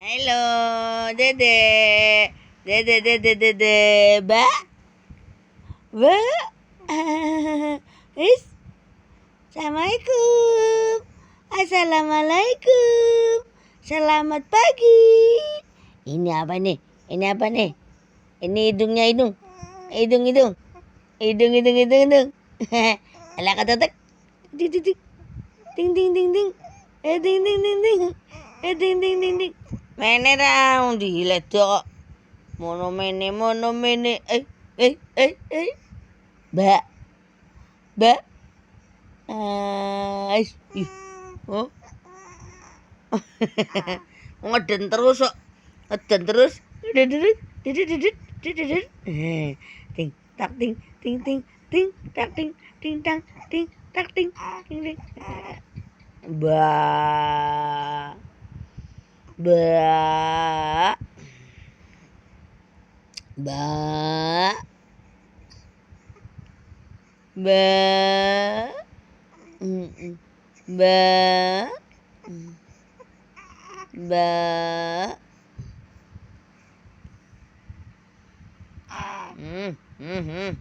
Halo, Dede. Dede, Dede, Dede. Ba? Ba? Is? Assalamualaikum. Assalamualaikum. Selamat pagi. Ini apa nih? Ini apa nih? Ini hidungnya hidung. Hidung, hidung. Hidung, hidung, hidung, hidung. Alah kata tek. Ting, ting, ting. Ting, ting, ting, ting. Ting, ting, ting, ting. Ting, ting, ting, ting. Mene raung diledok. Mono mene. Eh. Mbak, mbak. Ih. Oh. Ngeden terus kok. Ngeden terus. Didit. Ting tak ting ting ting ting tak ting ting tang ting tak ting ting ting. Ba. Ba. Ba. Ba. Ba. Ba. Hmm.